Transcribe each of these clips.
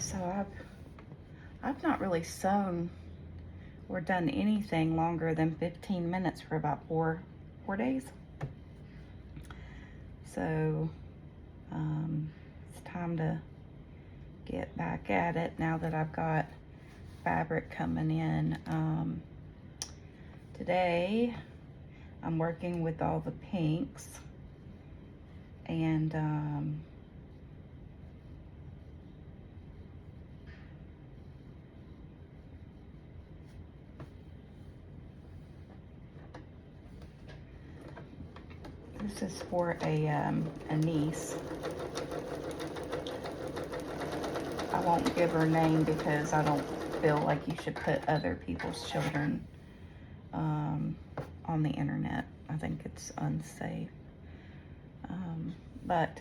So I've not really sewn or done anything longer than 15 minutes for about four days. So it's time to get back at it now that I've got fabric coming in. Today I'm working with all the pinks, and this is for a niece. I won't give her name because I don't feel like you should put other people's children on the internet. I think it's unsafe. But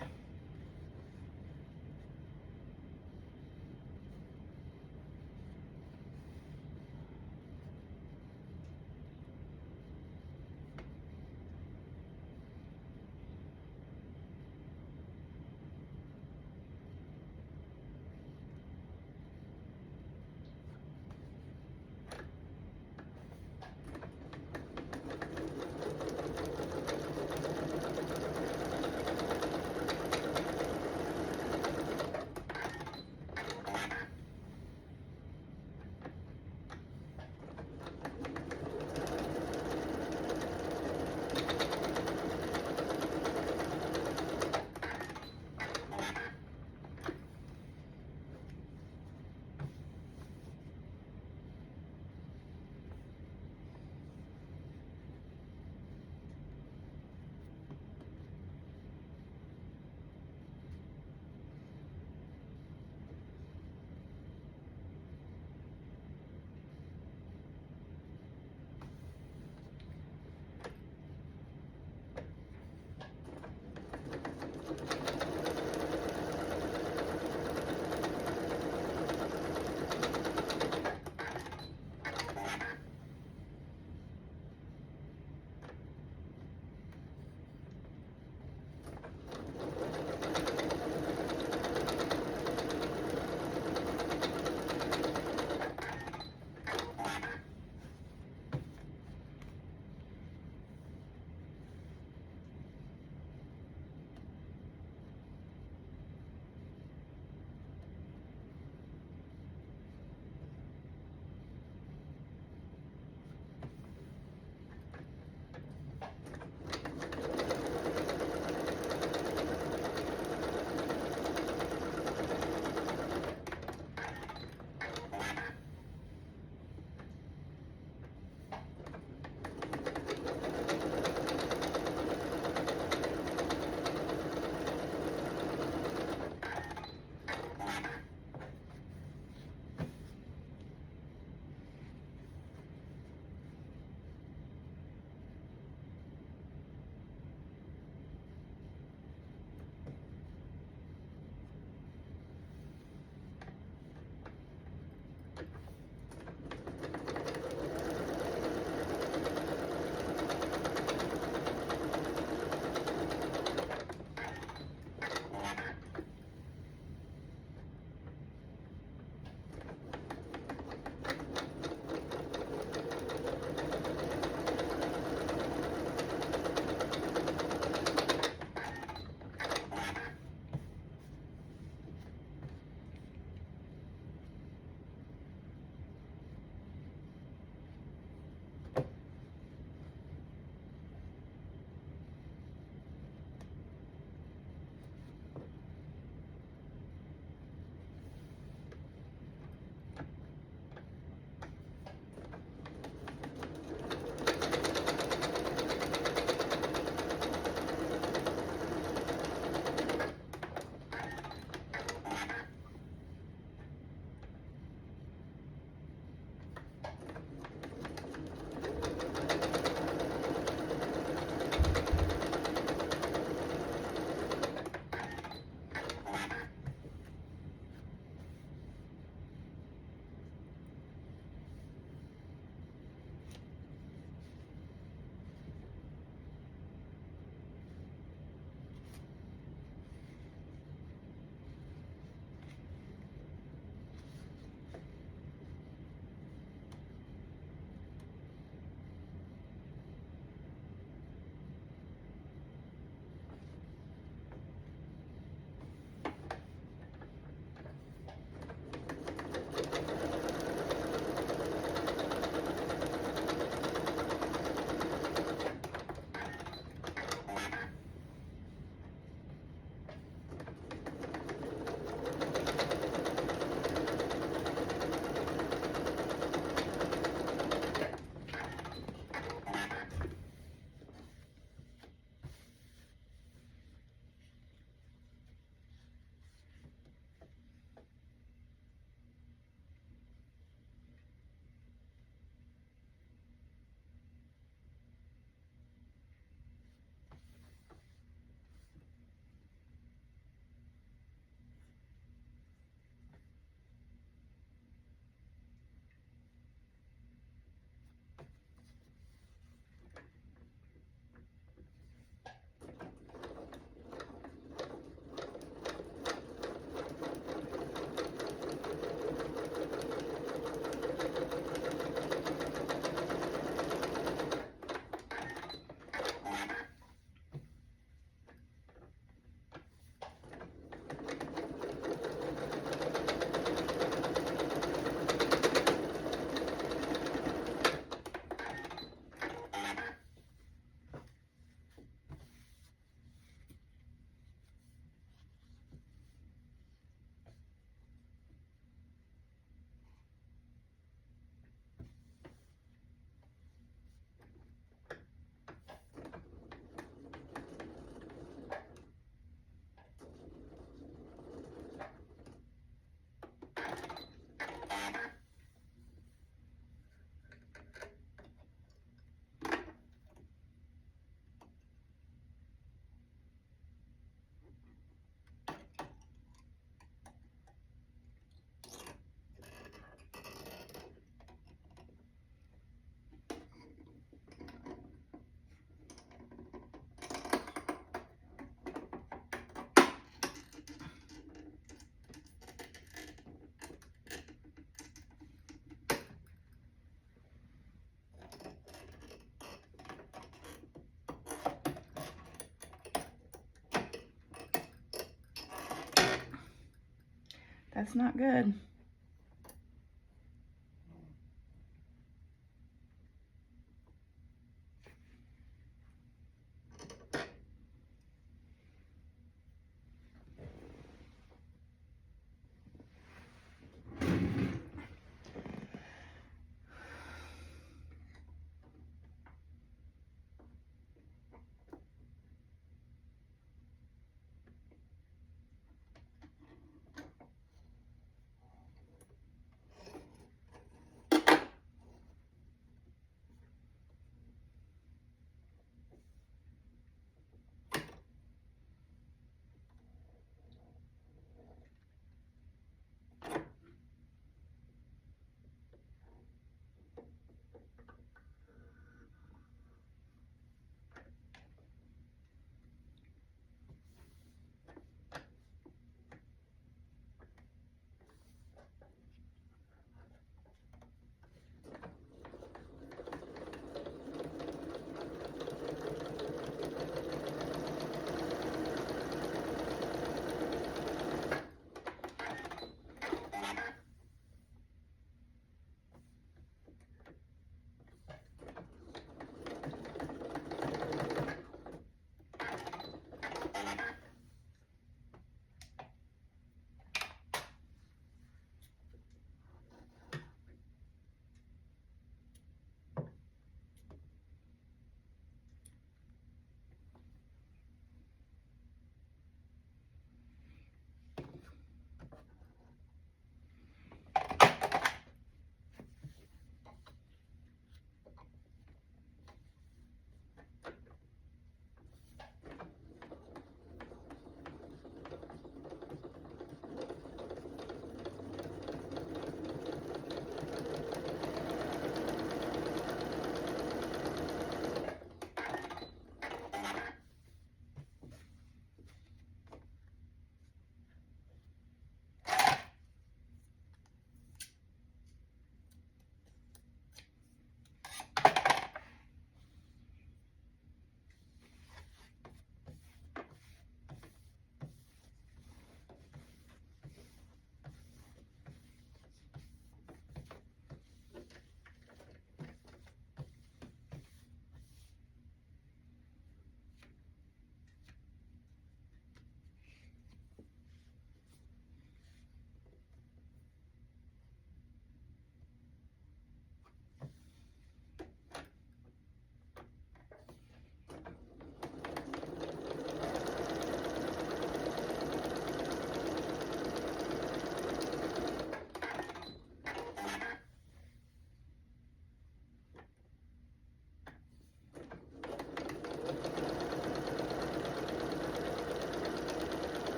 That's not good.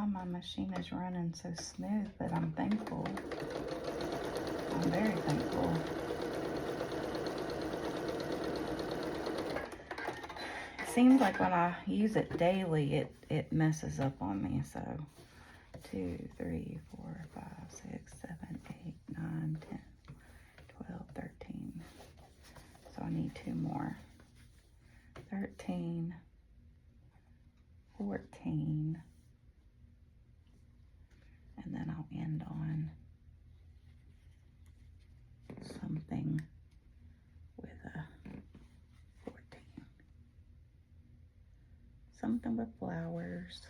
My machine is running so smooth, but I'm thankful. I'm very thankful. It seems like when I use it daily, it messes up on me. So 2, 3, 4, 5, 6, 7, 8, 9, 10, 12, 13. So I need 2 more. 13, 14. And then I'll end on something with a 14. Something with flowers.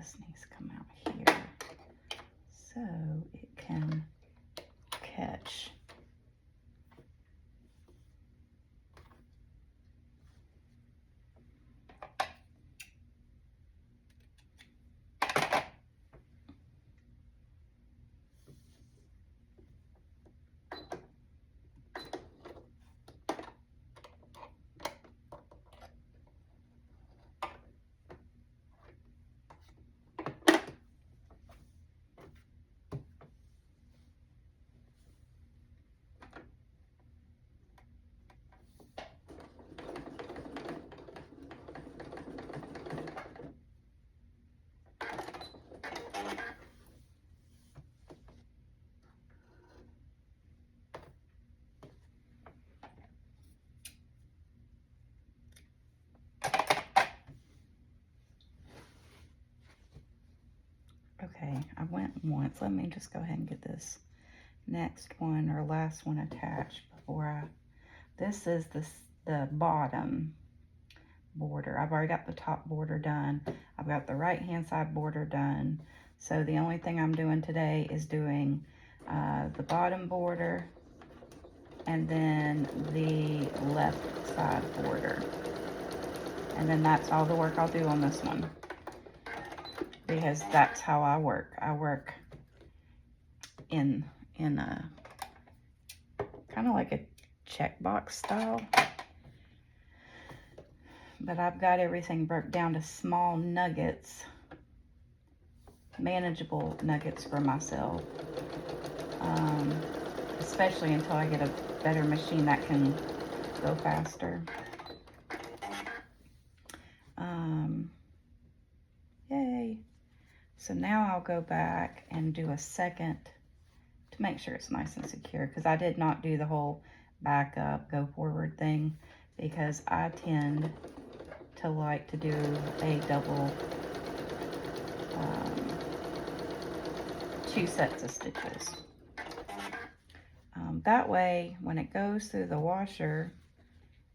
this needs to come out here so it can catch. Okay, I went once. Let me just go ahead and get this next one or last one attached before I, this is the bottom border. I've already got the top border done. I've got the right hand side border done. So the only thing I'm doing today is doing the bottom border and then the left side border. And then that's all the work I'll do on this one, because that's how I work. I work in a kind of like a checkbox style, but I've got everything broke down to small nuggets, manageable nuggets for myself, especially until I get a better machine that can go faster. Yay. So now I'll go back and do a second to make sure it's nice and secure, because I did not do the whole back up, go forward thing, because I tend to like to do a double, 2 sets of stitches. That way, when it goes through the washer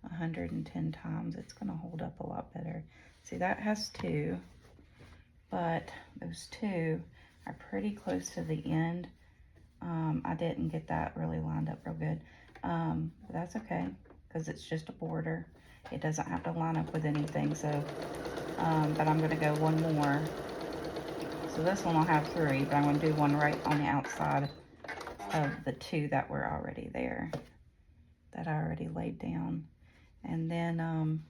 110 times, it's going to hold up a lot better. See, that has 2, but those 2 are pretty close to the end. I didn't get that really lined up real good. But that's okay, because it's just a border. It doesn't have to line up with anything, so, but I'm going to go one more. So this one will have 3, but I'm going to do one right on the outside of the 2 that were already there, that I already laid down. And then,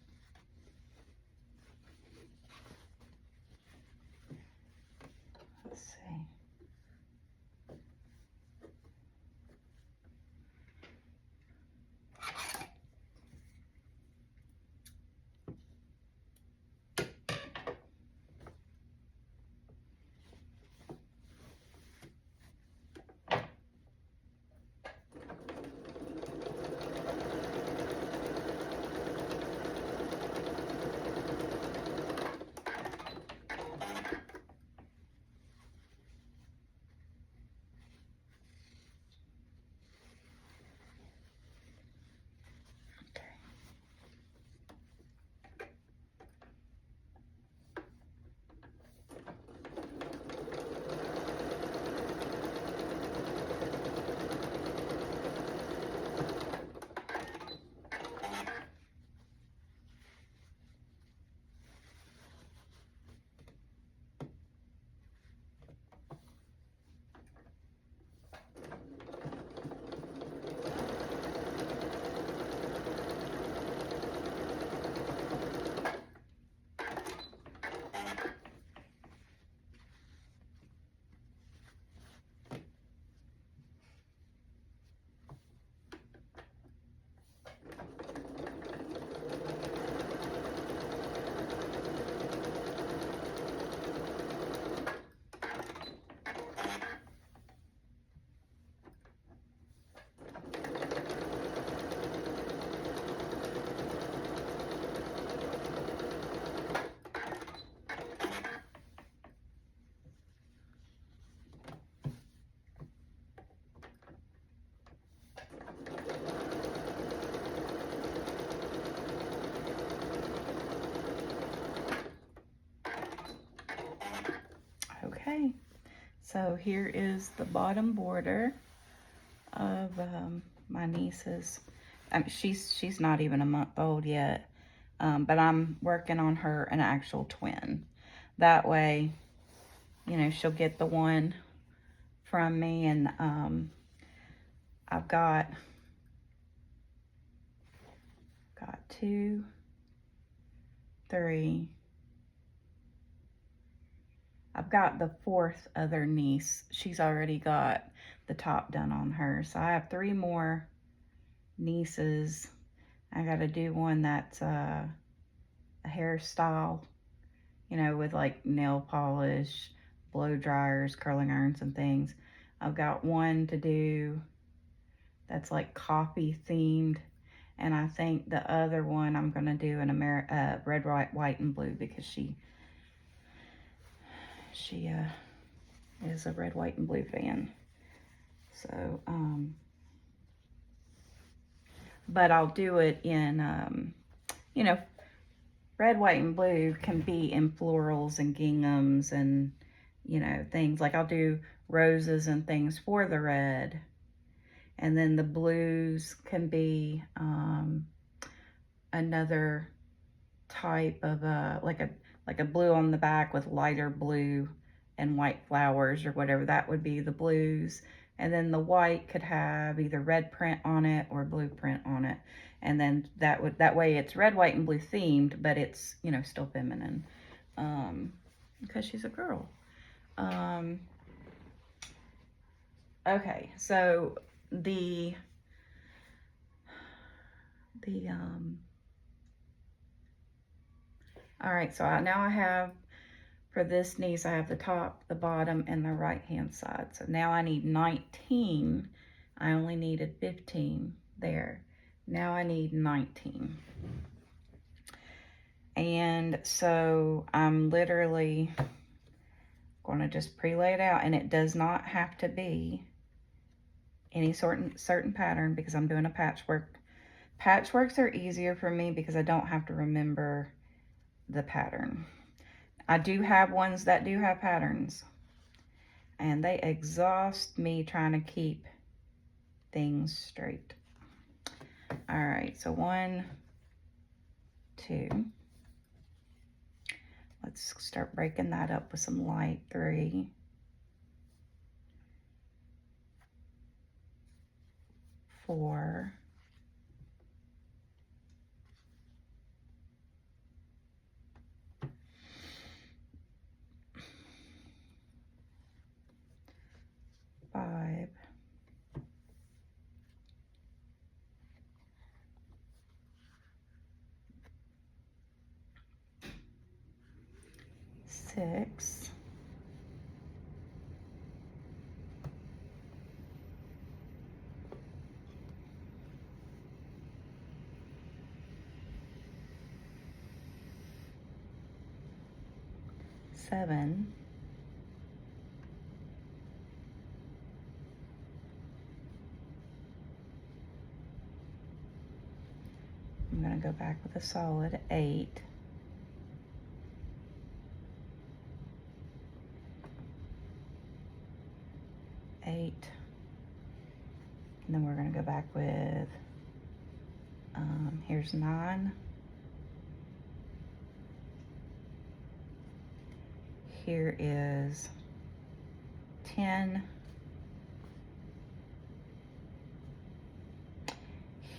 let's see. Okay, so here is the bottom border of my niece's. She's not even a month old yet, but I'm working on her an actual twin. That way, you know, she'll get the one from me, and I've got 2, 3. I've got the 4th other niece. She's already got the top done on her. So I have 3 more nieces. I got to do one that's a hairstyle, you know, with like nail polish, blow dryers, curling irons, and things. I've got one to do that's like coffee themed. And I think the other one I'm going to do an red, white, and blue, because she is a red, white, and blue fan. So, but I'll do it in, you know, red, white, and blue can be in florals and ginghams and, you know, things. Like I'll do roses and things for the red. And then the blues can be another type of like a blue on the back with lighter blue and white flowers or whatever. That would be the blues. And then the white could have either red print on it or blue print on it. And then that way it's red, white, and blue themed, but it's, you know, still feminine, because she's a girl. Okay, so all right, so now I have, for this niece, I have the top, the bottom, and the right-hand side. So now I need 19. I only needed 15 there. Now I need 19. And so I'm literally going to just pre-lay it out, and it does not have to be any certain pattern, because I'm doing a patchwork. Patchworks are easier for me because I don't have to remember the pattern. I do have ones that do have patterns, and they exhaust me trying to keep things straight. All right, so 1, 2. Let's start breaking that up with some light. 3, 4, 5, 6, 7, 'I'm going to go back with a solid 8, 8, and then we're going to go back with, here's 9, here is 10,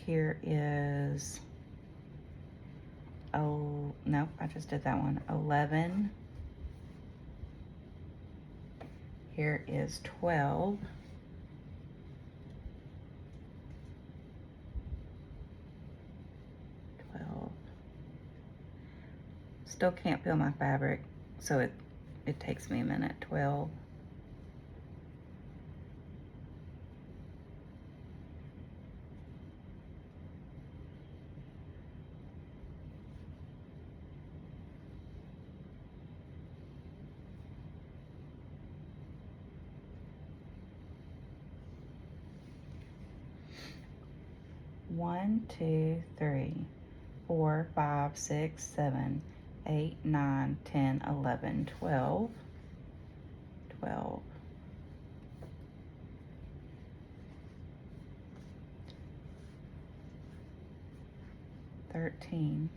here is, oh, no, I just did that one, 11, here is 12, 12, still can't feel my fabric, so it takes me a minute. 12, 1, 2, 3, 4, 5, 6, 7, 8, 9, 10, 11, 12, 12, 13,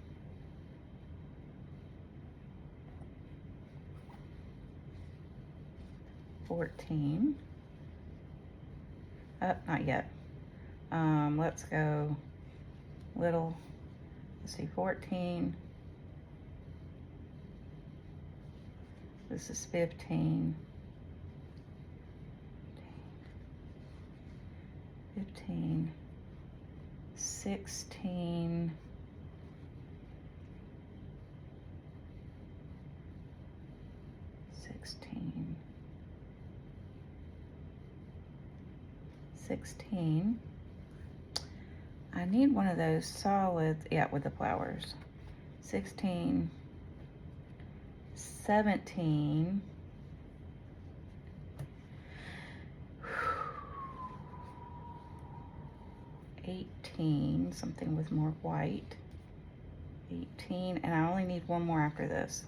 14. Oh, not yet. Let's go little, let's see, 14. This is 15. 15, 16, 16, 16. I need one of those solid, yeah, with the flowers. 16, 17, 18, something with more white. 18, and I only need one more after this.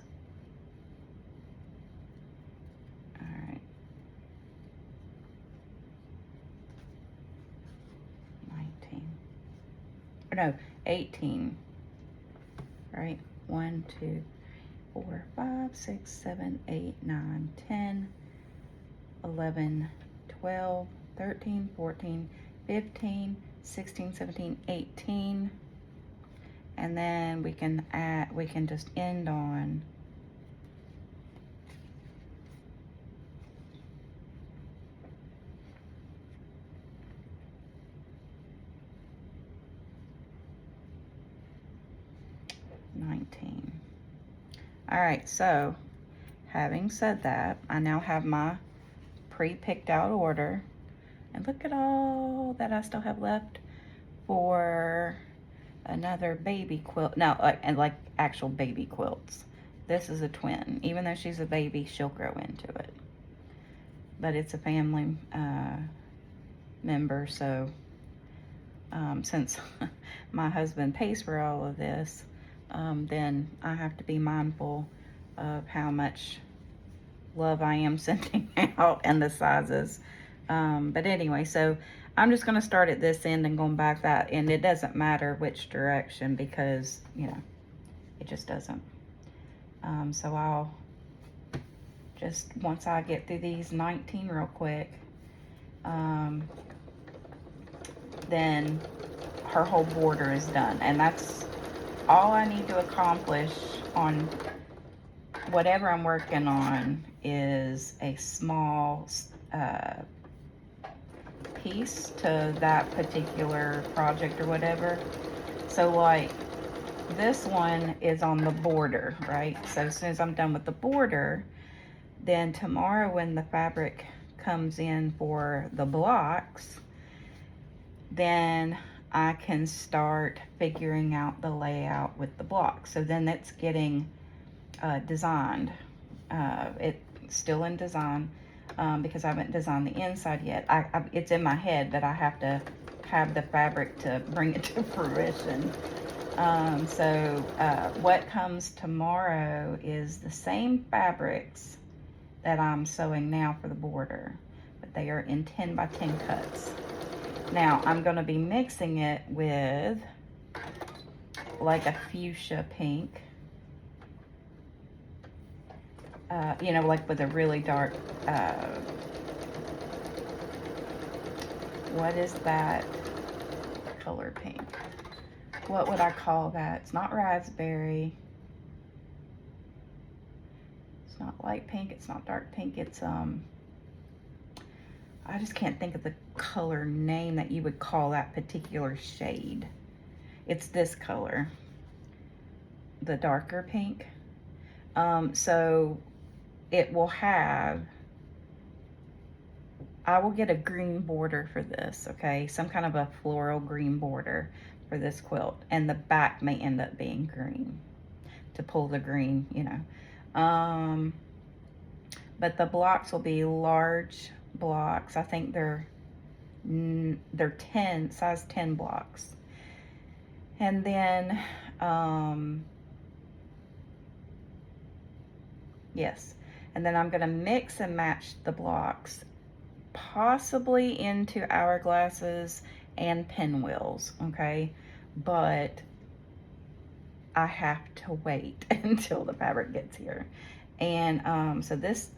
All right. 19. Or no, 18. Right? 1, 2, 4, 5, 6, 7, 8, 9, 10, 11, 12, 13, 14, 15, 16, 17, 18. And then we can add, we can just end on 19. All right, so having said that, I now have my pre-picked out order. And look at all that I still have left for another baby quilt. No, like actual baby quilts. This is a twin. Even though she's a baby, she'll grow into it. But it's a family member, so since my husband pays for all of this, then I have to be mindful of how much love I am sending out and the sizes. But anyway, so I'm just going to start at this end and going back that end. It doesn't matter which direction because, you know, it just doesn't. So I'll just, once I get through these 19 real quick, then her whole border is done. And that's all I need to accomplish on whatever I'm working on is a small piece to that particular project or whatever. So like this one is on the border, right? So as soon as I'm done with the border, then tomorrow when the fabric comes in for the blocks, then I can start figuring out the layout with the blocks. So then that's getting designed. It's still in design because I haven't designed the inside yet. It's in my head that I have to have the fabric to bring it to fruition. So what comes tomorrow is the same fabrics that I'm sewing now for the border, but they are in 10 by 10 cuts. Now I'm going to be mixing it with like a fuchsia pink. You know, like with a really dark, what is that color pink? What would I call that? It's not raspberry. It's not light pink. It's not dark pink. It's, I just can't think of the color name that you would call that particular shade. It's this color, the darker pink. So it will have, I will get a green border for this, okay? Some kind of a floral green border for this quilt. And the back may end up being green to pull the green, you know. But the blocks will be large blocks. I think they're 10, size 10 blocks. And then, yes. And then I'm gonna mix and match the blocks, possibly into hourglasses and pinwheels, okay? But I have to wait until the fabric gets here. And so this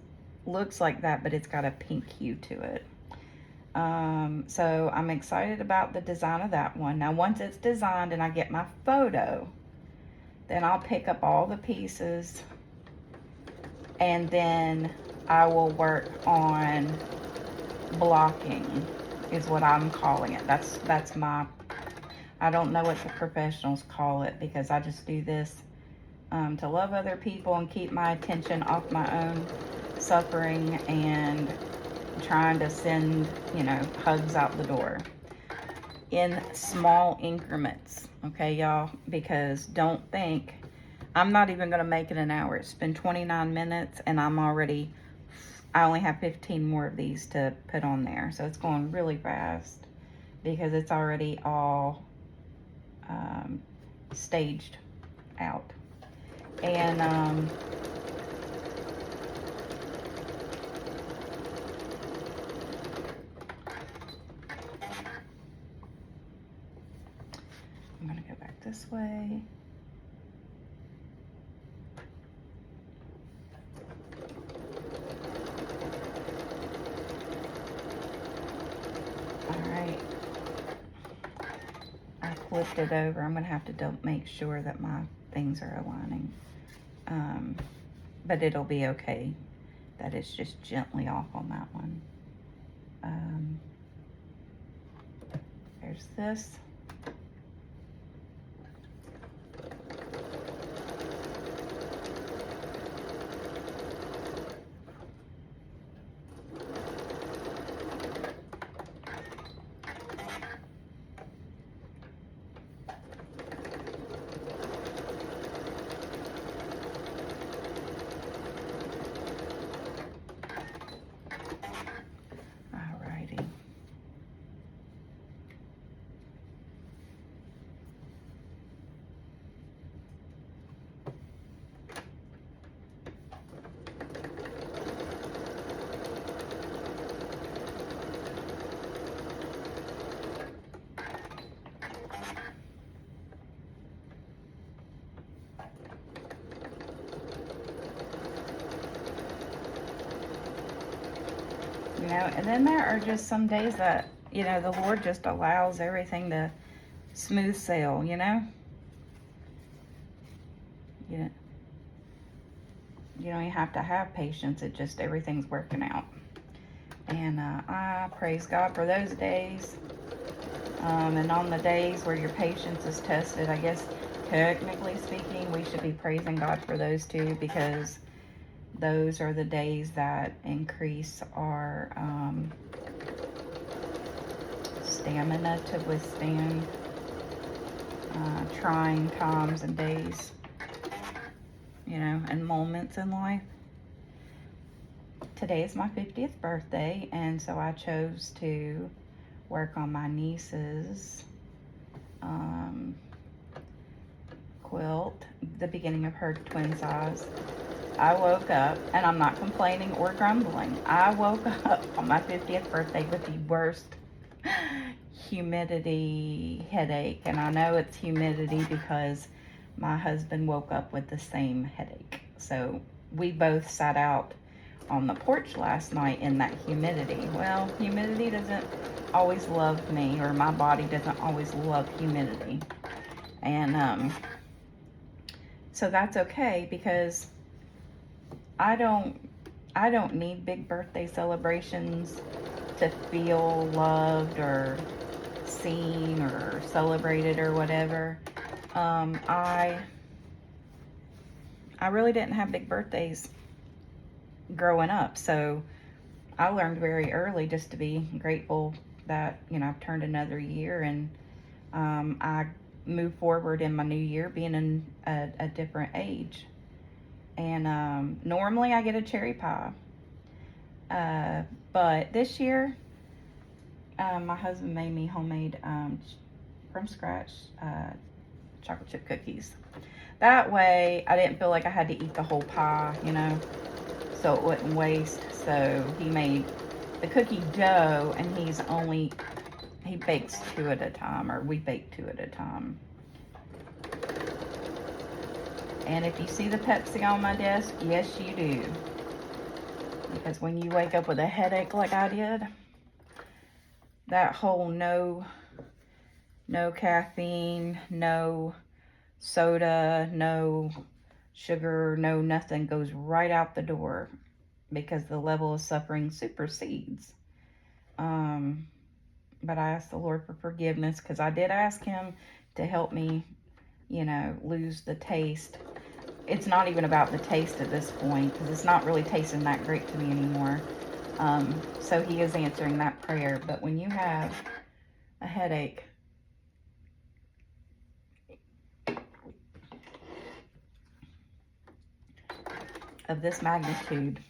looks like that, but it's got a pink hue to it. So I'm excited about the design of that one. Now, once it's designed and I get my photo, then I'll pick up all the pieces and then I will work on blocking, is what I'm calling it. That's my, I don't know what the professionals call it, because I just do this to love other people and keep my attention off my own suffering and trying to send, you know, hugs out the door in small increments, okay, y'all? Because don't think, I'm not even gonna make it an hour. It's been 29 minutes and I only have 15 more of these to put on there. So it's going really fast because it's already all staged out. And I'm gonna go back this way. Alright, I flipped it over. I'm gonna have to make sure that my things are aligning. But it'll be okay that it's just gently off on that one. There's this. You know, and then there are just some days that, you know, the Lord just allows everything to smooth sail, you know? You don't even have to have patience. It just, everything's working out. And I praise God for those days. And on the days where your patience is tested, I guess, technically speaking, we should be praising God for those too, because those are the days that increase our stamina to withstand trying times and days, you know, and moments in life. Today is my 50th birthday, and so I chose to work on my niece's quilt, the beginning of her twin size. I woke up, and I'm not complaining or grumbling, I woke up on my 50th birthday with the worst humidity headache. And I know it's humidity because my husband woke up with the same headache. So we both sat out on the porch last night in that humidity. Well, humidity doesn't always love me, or my body doesn't always love humidity. And so that's okay, because I don't need big birthday celebrations to feel loved or seen or celebrated or whatever. I really didn't have big birthdays growing up, so I learned very early just to be grateful that, you know, I've turned another year, and I move forward in my new year being in a different age. And normally I get a cherry pie, but this year my husband made me homemade from scratch chocolate chip cookies. That way, I didn't feel like I had to eat the whole pie, you know, so it wouldn't waste. So he made the cookie dough, and he bakes 2 at a time, or we bake 2 at a time. And if you see the Pepsi on my desk, yes, you do. Because when you wake up with a headache like I did, that whole no caffeine, no soda, no sugar, no nothing goes right out the door, because the level of suffering supersedes. But I asked the Lord for forgiveness, because I did ask him to help me, you know, lose the taste. It's not even about the taste at this point, because it's not really tasting that great to me anymore. So he is answering that prayer. But when you have a headache, of this magnitude,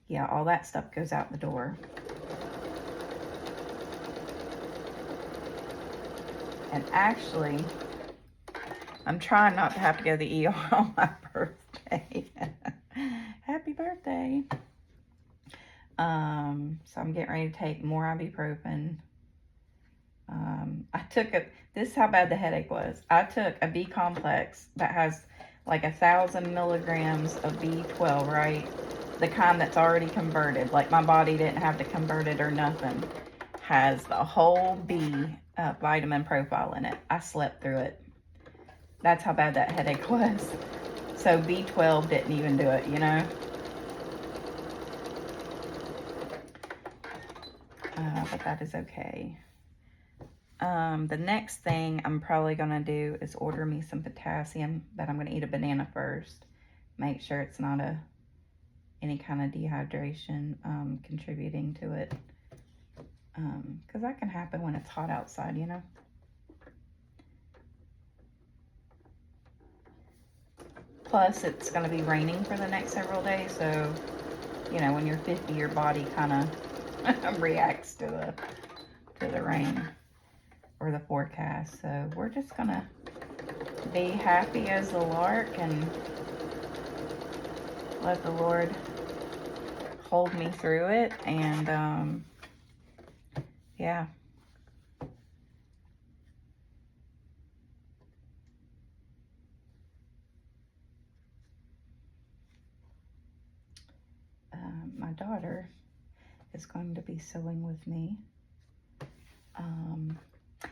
yeah, all that stuff goes out the door. And actually, I'm trying not to have to go to the ER on my birthday. Happy birthday. So I'm getting ready to take more ibuprofen. This is how bad the headache was. I took a B complex that has like 1,000 milligrams of B12, right? The kind that's already converted. Like my body didn't have to convert it or nothing. Has the whole B vitamin profile in it. I slept through it. That's how bad that headache was. So B12 didn't even do it, you know? But that is okay. The next thing I'm probably going to do is order me some potassium, but I'm going to eat a banana first. Make sure it's not any kind of dehydration contributing to it. Because that can happen when it's hot outside, you know? Plus, it's going to be raining for the next several days, so, you know, when you're 50, your body kind of reacts to the rain or the forecast. So we're just going to be happy as the lark and let the Lord hold me through it. And, yeah. My daughter is going to be sewing with me.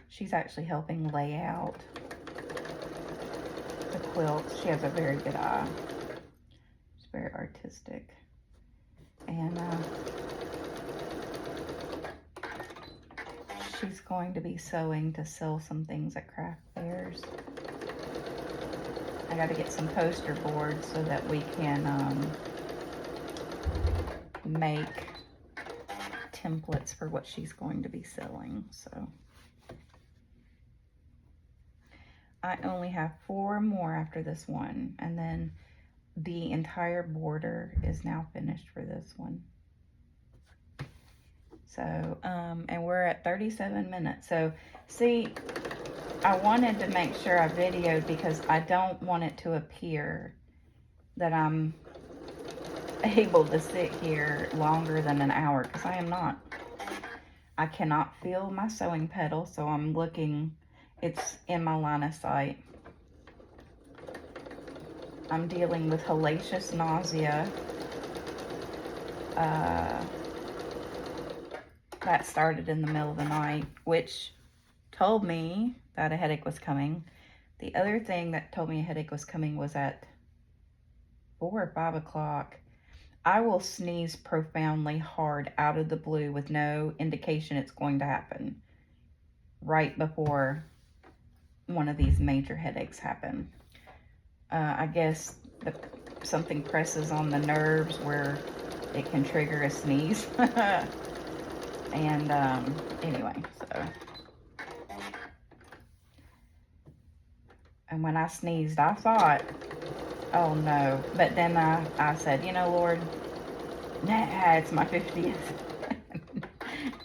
She's actually helping lay out the quilts. She has a very good eye. She's very artistic. And she's going to be sewing to sell some things at craft fairs. I got to get some poster boards so that we can make templates for what she's going to be selling. So I only have 4 more after this one, and then the entire border is now finished for this one. So and we're at 37 minutes. So see, I wanted to make sure I videoed because I don't want it to appear that I'm able to sit here longer than an hour, because I am not. I cannot feel my sewing pedal, so I'm looking, it's in my line of sight. I'm dealing with hellacious nausea. That started in the middle of the night, which told me that a headache was coming. The other thing that told me a headache was coming was at 4 or 5 o'clock. I will sneeze profoundly hard out of the blue with no indication it's going to happen right before one of these major headaches happen. I guess something presses on the nerves where it can trigger a sneeze. And anyway, so. And when I sneezed, I thought, oh no. But then I said, you know, Lord, nah, it's my 50th.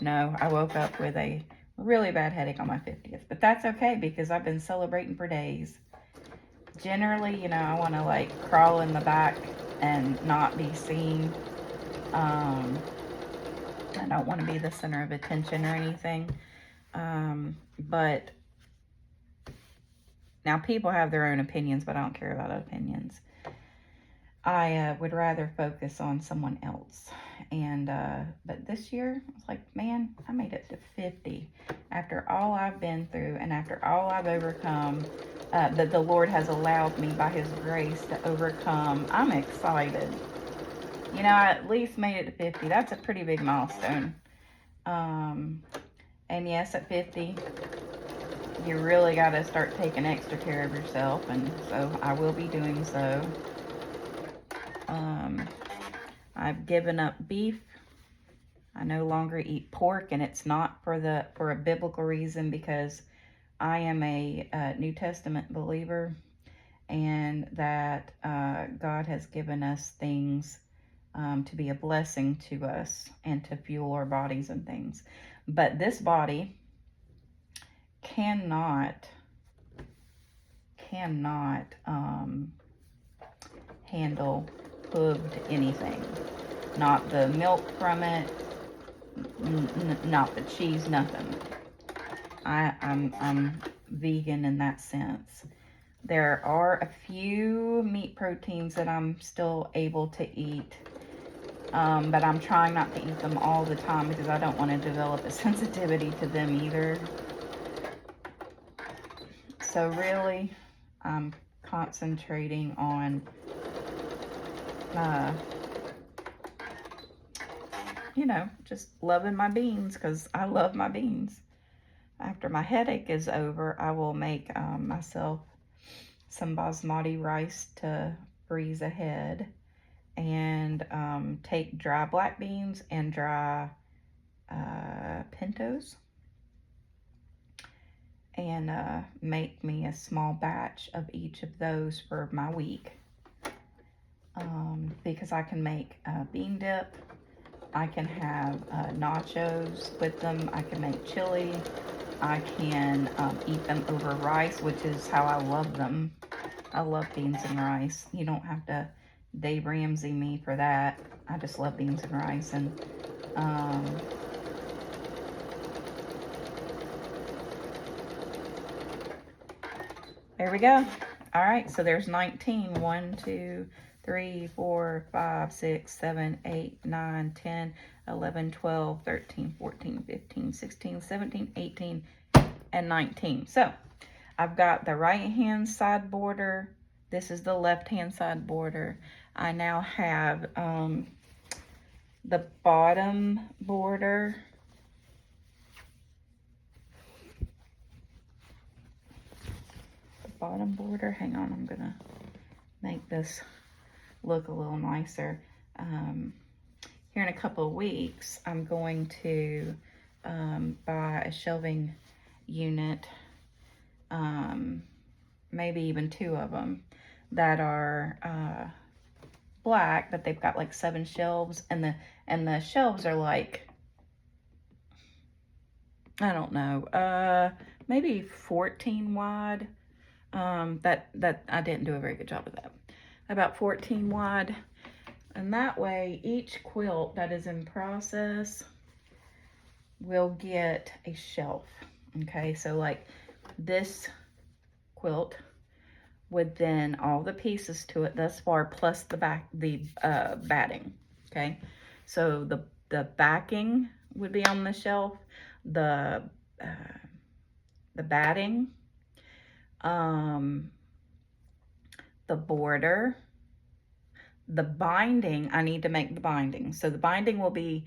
No, I woke up with a really bad headache on my 50th. But that's okay because I've been celebrating for days. Generally, you know, I want to like crawl in the back and not be seen. I don't want to be the center of attention or anything. But now people have their own opinions, but I don't care about opinions. I would rather focus on someone else. And, but this year, I was like, man, I made it to 50. After all I've been through and after all I've overcome, that the Lord has allowed me by His grace to overcome, I'm excited. You know, I at least made it to 50. That's a pretty big milestone. And yes, at 50, you really got to start taking extra care of yourself. And so I will be doing so. I've given up beef. I no longer eat pork, and it's not for a biblical reason, because I am a New Testament believer, and that God has given us things to be a blessing to us and to fuel our bodies and things. But this body cannot handle hooved anything. Not the milk from it, not the cheese, nothing. I'm vegan in that sense. There are a few meat proteins that I'm still able to eat, but I'm trying not to eat them all the time because I don't want to develop a sensitivity to them either. So really, I'm concentrating on you know, just loving my beans, because I love my beans. After my headache is over, I will make myself some basmati rice to freeze ahead, and take dry black beans and dry pintos, and make me a small batch of each of those for my week, because I can make bean dip. I can have nachos with them. I can make chili. I can eat them over rice, which is how I love them. I love beans and rice. You don't have to Dave Ramsey me for that. I just love beans and rice. And there we go. All right, so there's 19. 1, 2, 3, 4, 5, 6, 7, 8, 9, 10, 11, 12, 13, 14, 15, 16, 17, 18, and 19. So I've got the right hand side border. This is the left hand side border. I now have the bottom border. Bottom border. Hang on, I'm gonna make this look a little nicer. Here in a couple of weeks, I'm going to buy a shelving unit, maybe even 2 of them, that are black, but they've got like 7 shelves, and the shelves are like, I don't know, maybe 14 wide. That I didn't do a very good job of that. About 14 wide. And that way, each quilt that is in process will get a shelf. Okay, so like this quilt with then all the pieces to it thus far, plus the batting. Okay, so the backing would be on the shelf, the batting, the border, the binding. I need to make the binding. So the binding will be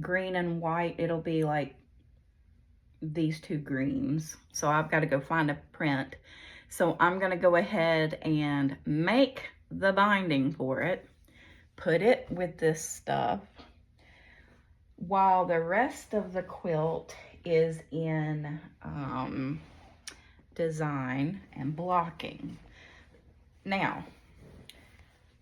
green and white. It'll be like these 2 greens. So I've got to go find a print. So I'm going to go ahead and make the binding for it, put it with this stuff, while the rest of the quilt is in design and blocking. Now,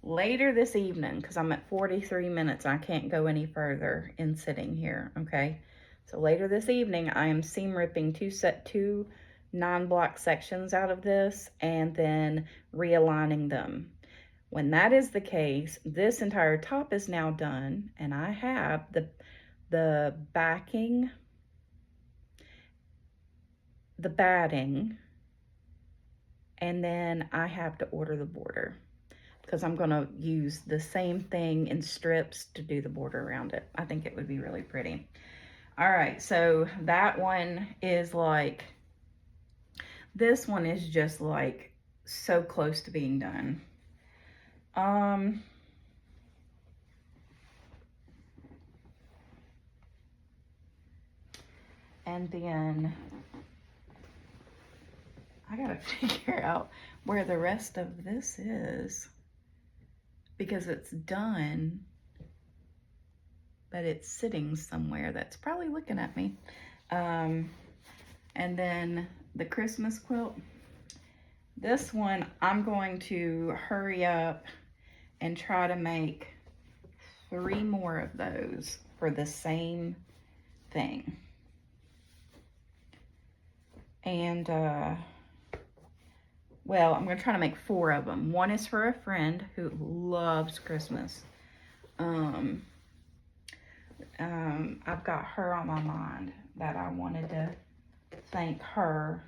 later this evening, because I'm at 43 minutes, I can't go any further in sitting here, okay? So later this evening, I am seam ripping two 9-block sections out of this and then realigning them. When that is the case, this entire top is now done, and I have the backing, the batting, and then I have to order the border because I'm going to use the same thing in strips to do the border around it. I think it would be really pretty. All right, so that one is like, this one is just like so close to being done. And then I gotta figure out where the rest of this is because it's done, but it's sitting somewhere that's probably looking at me. And then the Christmas quilt. This one, I'm going to hurry up and try to make 3 more of those for the same thing. And, well, I'm going to try to make 4 of them. One is for a friend who loves Christmas. I've got her on my mind that I wanted to thank her.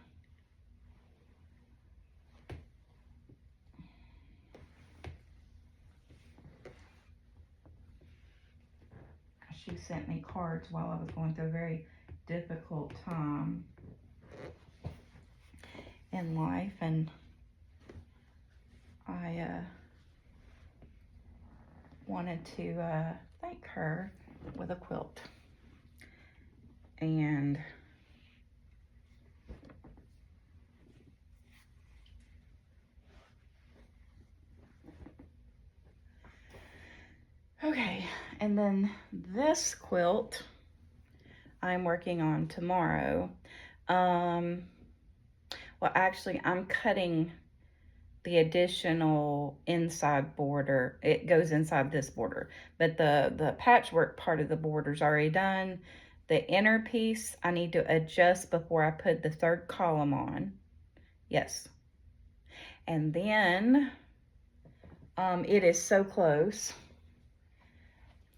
She sent me cards while I was going through a very difficult time in life, and I wanted to thank her with a quilt. And okay, and then this quilt I'm working on tomorrow. Well, actually, I'm cutting the additional inside border. It goes inside this border, but the patchwork part of the border is already done. The inner piece I need to adjust before I put the 3rd column on. Yes. And then it is so close.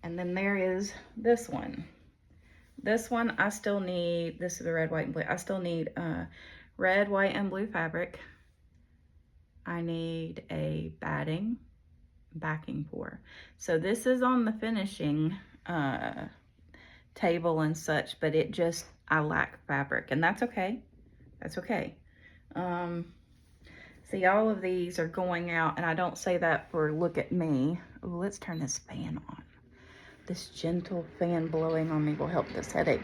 And then there is this one. This one I still need, this is the red, white, and blue. I still need red, white, and blue fabric. I need a backing for. So this is on the finishing table and such, but it just, I lack fabric, and that's okay. That's okay. See, all of these are going out, and I don't say that for look at me. Ooh, let's turn this fan on. This gentle fan blowing on me will help this headache.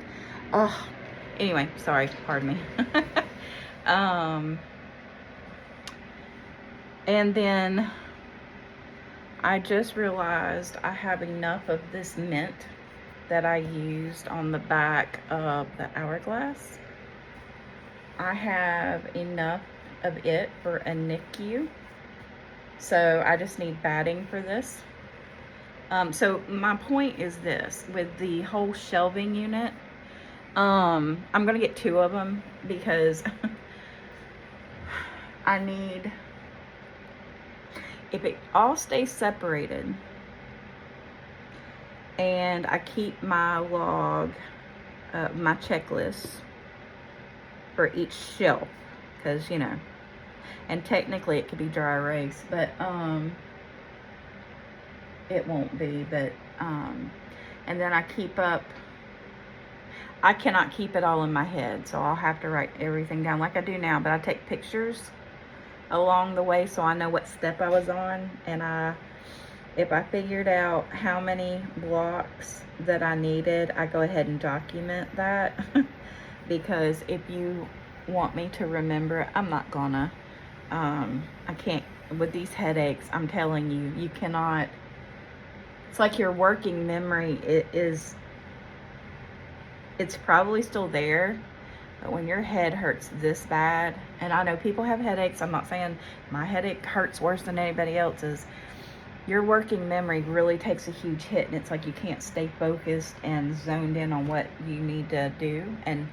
Anyway, sorry, pardon me. And then I just realized I have enough of this mint that I used on the back of the hourglass. I have enough of it for a NICU. So I just need batting for this. So my point is this, with the whole shelving unit, I'm gonna get 2 of them because I need, if it all stays separated and I keep my log, my checklist for each shelf, because, you know, and technically it could be dry erase, but it won't be, but and then I keep up, I cannot keep it all in my head, so I'll have to write everything down like I do now, but I take pictures along the way so I know what step I was on, and if I figured out how many blocks that I needed, I go ahead and document that because if you want me to remember, I'm not gonna. I can't, with these headaches, I'm telling you, you cannot, it's like your working memory it's probably still there, but when your head hurts this bad, and I know people have headaches, I'm not saying my headache hurts worse than anybody else's, your working memory really takes a huge hit, and it's like you can't stay focused and zoned in on what you need to do. And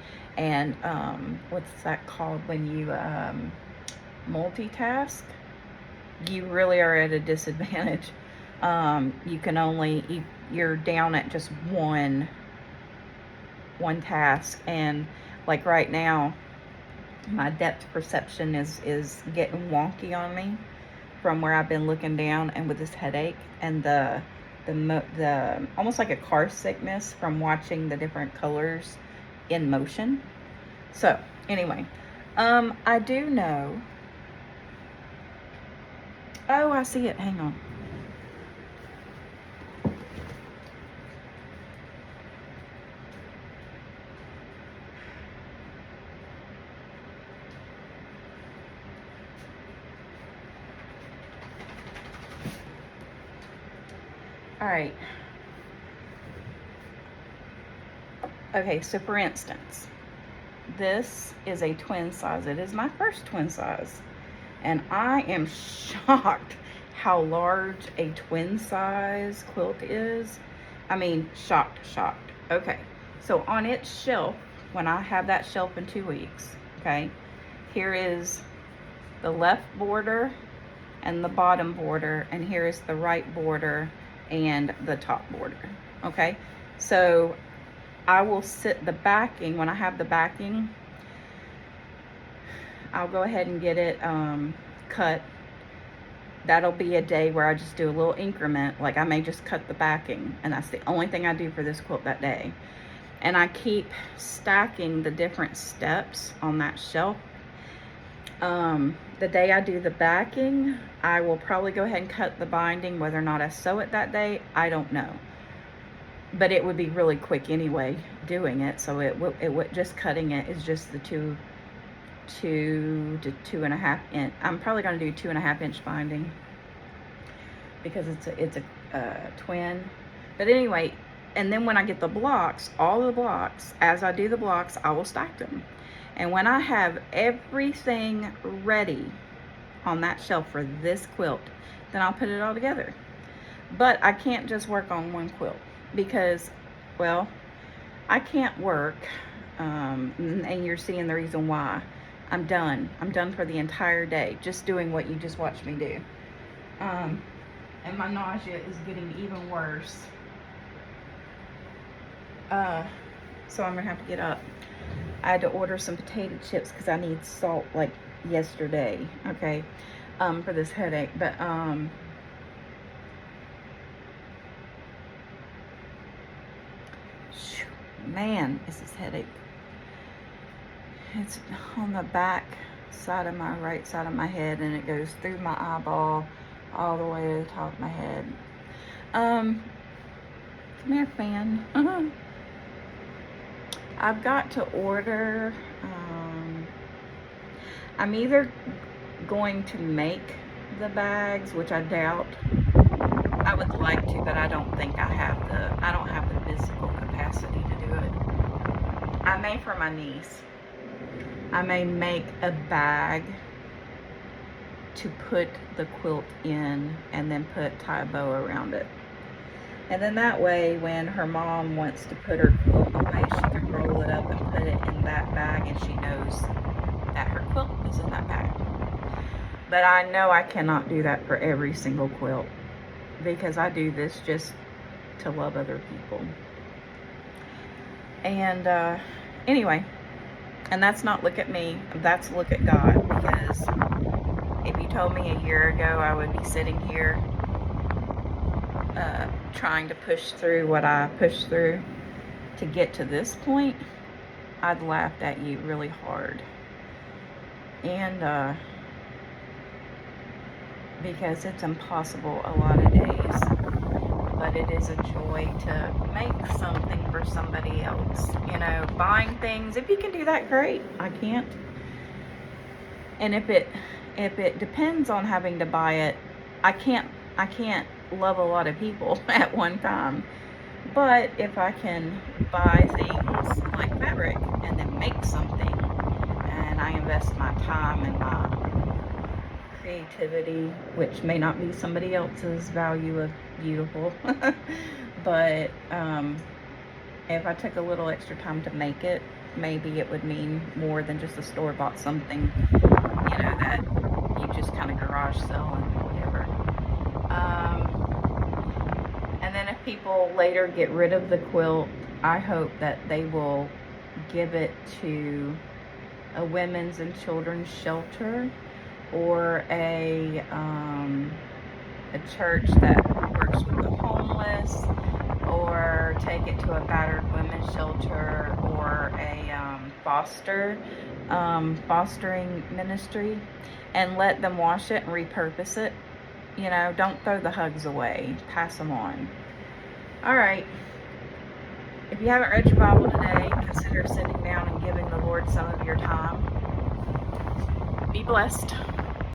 what's that called when you multitask? You really are at a disadvantage. You can only, you're down at just one task, and like right now my depth perception is getting wonky on me from where I've been looking down, and with this headache and the almost like a car sickness from watching the different colors in motion. So anyway, I do know, oh, I see it, hang on. All right. Okay, so for instance, this is a twin size. It is my first twin size. And I am shocked how large a twin size quilt is. I mean, shocked. Okay, so on its shelf, when I have that shelf in 2 weeks, okay, here is the left border and the bottom border, and here is the right border and the top border. Okay, so I will sit the backing. When I have the backing, I'll go ahead and get it cut. That'll be a day where I just do a little increment. Like I may just cut the backing, and that's the only thing I do for this quilt that day. And I keep stacking the different steps on that shelf. The day I do the backing, I will probably go ahead and cut the binding. Whether or not I sew it that day, I don't know. But it would be really quick anyway doing it. So it would just cutting it is just the 2 to 2.5 inch. I'm probably going to do 2.5 inch binding because it's a twin. But anyway, and then when I get the blocks, all the blocks, as I do the blocks, I will stack them. And when I have everything ready on that shelf for this quilt, then I'll put it all together. But I can't just work on one quilt because, well, I can't work, and you're seeing the reason why. I'm done for the entire day just doing what you just watched me do. And my nausea is getting even worse. So I'm gonna have to get up. I had to order some potato chips because I need salt like yesterday, okay, for this headache. But man, is this headache. It's on the back side of my right side of my head, and it goes through my eyeball all the way to the top of my head. Come here, fan. I've got to order, I'm either going to make the bags, which I doubt. I would like to, but I don't think I don't have the physical capacity to do it. I may for my niece. I may make a bag to put the quilt in and then tie a bow around it. And then that way, when her mom wants to put her quilt away, she can roll it up and put it in that bag, and she knows that her quilt is in that bag. But I know I cannot do that for every single quilt because I do this just to love other people. And anyway, and that's not look at me, that's look at God, because if you told me a year ago I would be sitting here trying to push through what I pushed through to get to this point, I'd laughed at you really hard. And because it's impossible a lot of days, but it is a joy to make something for somebody else. You know, buying things, if you can do that, great. I can't. And if it depends on having to buy it, I can't love a lot of people at one time. But if I can buy things like fabric and then make something, and I invest my time and creativity, which may not be somebody else's value of beautiful. But if I took a little extra time to make it, maybe it would mean more than just a store-bought something, you know, that you just kind of garage sell and whatever. And then if people later get rid of the quilt, I hope that they will give it to a women's and children's shelter, or a church that works with the homeless, or take it to a battered women's shelter, or a fostering ministry, and let them wash it and repurpose it. You know, don't throw the hugs away. Pass them on. All right. If you haven't read your Bible today, consider sitting down and giving the Lord some of your time. Be blessed.